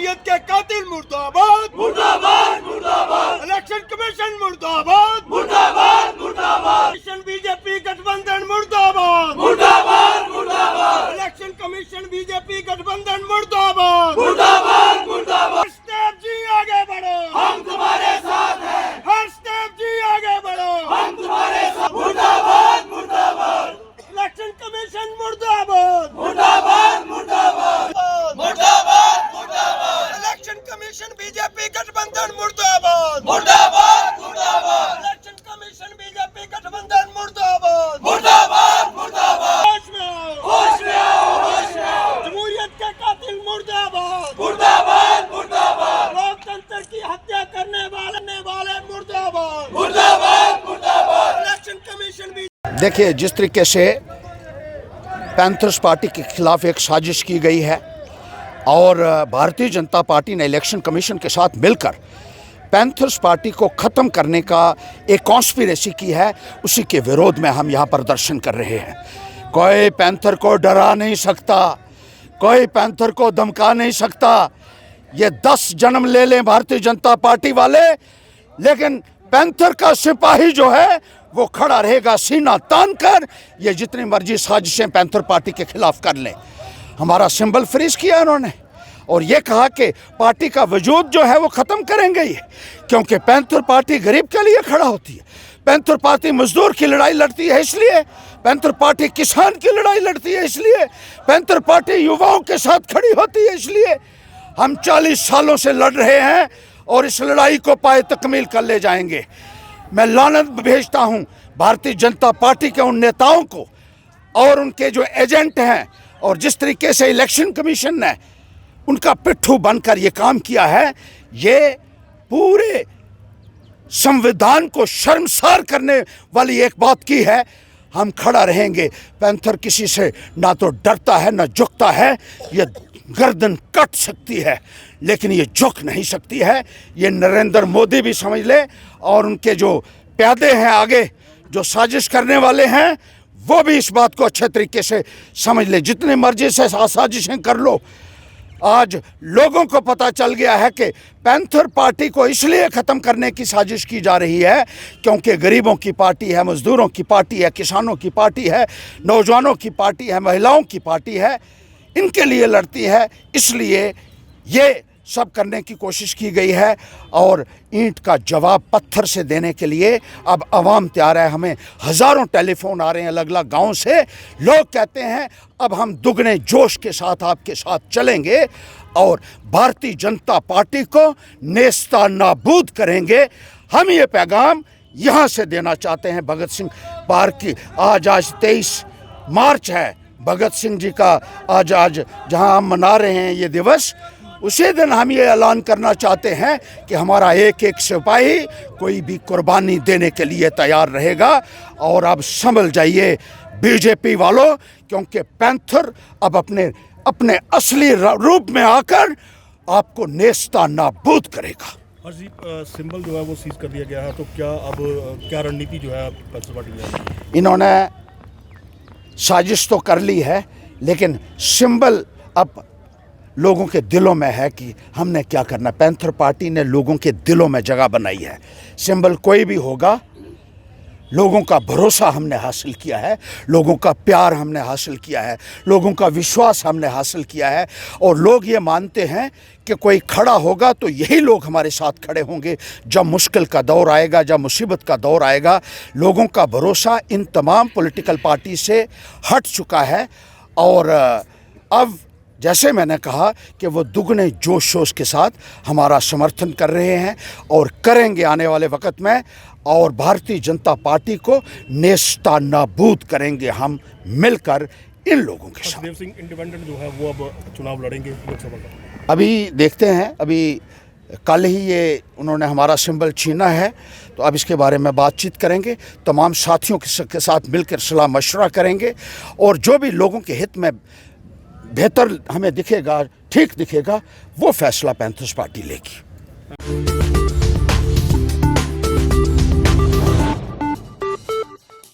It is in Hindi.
जमहूरियत के कातिल मुर्दाबाद मुर्दाबाद मुर्दाबाद, इलेक्शन कमीशन मुर्दाबाद मुर्दाबाद मुर्दाबाद, बीजेपी गठबंधन मुर्दाबाद मुर्दाबाद मुर्दाबाद, इलेक्शन कमीशन बीजेपी गठबंधन मुर्दाबाद मुर्दाबाद मुर्दाबाद। हर स्टेप जी आगे बढ़ो, हम तुम्हारे साथ हैं। हर स्टेप जी आगे बढ़ो, हम तुम्हारे साथ। मुर्दाबाद मुर्दाबाद, इलेक्शन कमीशन मुर्दाबाद मुर्दाबाद मुर्दाबाद मुर्दाबाद मुर्दाबाद, इलेक्शन कमीशन बीजेपी गठबंधन मुर्दाबाद मुर्दाबाद मुर्दाबाद, इलेक्शन कमीशन बीजेपी गठबंधन मुर्दाबाद मुर्दाबाद मुर्दाबाद। होश में आओ, होश में आओ, होश में आओ। जमहूरियत के कातिल मुर्दाबाद मुर्दाबाद मुर्दाबाद, लोकतंत्र की हत्या करने वाले मुर्दाबाद मुर्दाबाद मुर्दाबाद, इलेक्शन कमीशन भी। देखिए, जिस तरीके से पैंथर्स पार्टी के खिलाफ एक साजिश की गई है और भारतीय जनता पार्टी ने इलेक्शन कमीशन के साथ मिलकर पैंथर्स पार्टी को ख़त्म करने का एक कॉन्स्पिरेसी की है, उसी के विरोध में हम यहाँ प्रदर्शन कर रहे हैं। कोई पैंथर को डरा नहीं सकता, कोई पैंथर को धमका नहीं सकता। ये 10 जन्म ले लें भारतीय जनता पार्टी वाले, लेकिन पैंथर का सिपाही जो है वो खड़ा रहेगा सीना तान कर। ये जितनी मर्जी साजिशें पैंथर पार्टी के खिलाफ कर लें। हमारा सिंबल फ्रीज किया उन्होंने और ये कहा कि पार्टी का वजूद जो है वो ख़त्म करेंगे ये, क्योंकि पैंथर पार्टी गरीब के लिए खड़ा होती है। पैंथर पार्टी मजदूर की लड़ाई लड़ती है इसलिए, पैंथर पार्टी किसान की लड़ाई लड़ती है इसलिए, पैंथर पार्टी युवाओं के साथ खड़ी होती है इसलिए। हम 40 सालों से लड़ रहे हैं और इस लड़ाई को पाए तकमील कर ले जाएंगे। मैं लानत भेजता हूं भारतीय जनता पार्टी के उन नेताओं को और उनके जो एजेंट हैं, और जिस तरीके से इलेक्शन कमीशन ने उनका पिट्ठू बनकर ये काम किया है, ये पूरे संविधान को शर्मसार करने वाली एक बात की है। हम खड़ा रहेंगे। पैंथर किसी से ना तो डरता है ना झुकता है। ये गर्दन कट सकती है लेकिन ये झुक नहीं सकती है। ये नरेंद्र मोदी भी समझ ले और उनके जो प्यादे हैं आगे जो साजिश करने वाले हैं वो भी इस बात को अच्छे तरीके से समझ ले। जितनी मर्जी से साजिशें कर लो, आज लोगों को पता चल गया है कि पैंथर पार्टी को इसलिए ख़त्म करने की साजिश की जा रही है क्योंकि गरीबों की पार्टी है, मजदूरों की पार्टी है, किसानों की पार्टी है, नौजवानों की पार्टी है, महिलाओं की पार्टी है, इनके लिए लड़ती है। इसलिए ये सब करने की कोशिश की गई है और ईंट का जवाब पत्थर से देने के लिए अब आवाम तैयार है। हमें हज़ारों टेलीफोन आ रहे हैं अलग अलग गाँव से। लोग कहते हैं अब हम दुगने जोश के साथ आपके साथ चलेंगे और भारतीय जनता पार्टी को नेस्ता नाबूद करेंगे। हम ये पैगाम यहाँ से देना चाहते हैं। भगत सिंह पार्क की आज 23 मार्च है, भगत सिंह जी का आज जहाँ हम मना रहे हैं ये दिवस, उसी दिन हम ये ऐलान करना चाहते हैं कि हमारा एक एक सिपाही कोई भी कुर्बानी देने के लिए तैयार रहेगा। और अब संभल जाइए बीजेपी वालों, क्योंकि पैंथर अब अपने असली रूप में आकर आपको नेस्ता नाबूद करेगा। जी, सिंबल जो है वो सीज कर दिया गया है, तो क्या रणनीति जो है पैंथर पार्टी में? इन्होंने साजिश तो कर ली है लेकिन सिंबल अब लोगों के दिलों में है कि हमने क्या करना। पैंथर पार्टी ने लोगों के दिलों में जगह बनाई है। सिंबल कोई भी होगा, लोगों का भरोसा हमने हासिल किया है, लोगों का प्यार हमने हासिल किया है, लोगों का विश्वास हमने हासिल किया है और लोग ये मानते हैं कि कोई खड़ा होगा तो यही लोग हमारे साथ खड़े होंगे जब मुश्किल का दौर आएगा, जब मुसीबत का दौर आएगा। लोगों का भरोसा इन तमाम पॉलिटिकल पार्टी से हट चुका है और अब जैसे मैंने कहा कि वो दुगने जोश शोश के साथ हमारा समर्थन कर रहे हैं और करेंगे आने वाले वक्त में, और भारतीय जनता पार्टी को नेस्ता नाबूद करेंगे हम मिलकर इन लोगों के साथ। देव सिंह इंडिपेंडेंट जो है वो अब चुनाव लड़ेंगे लोकसभा का। अभी देखते हैं, अभी कल ही ये उन्होंने हमारा सिंबल छीना है तो अब इसके बारे में बातचीत करेंगे, तमाम साथियों के साथ मिलकर सलाह मशवरा करेंगे और जो भी लोगों के हित में बेहतर हमें दिखेगा, ठीक दिखेगा, वो फैसला पैंथर्स पार्टी लेगी।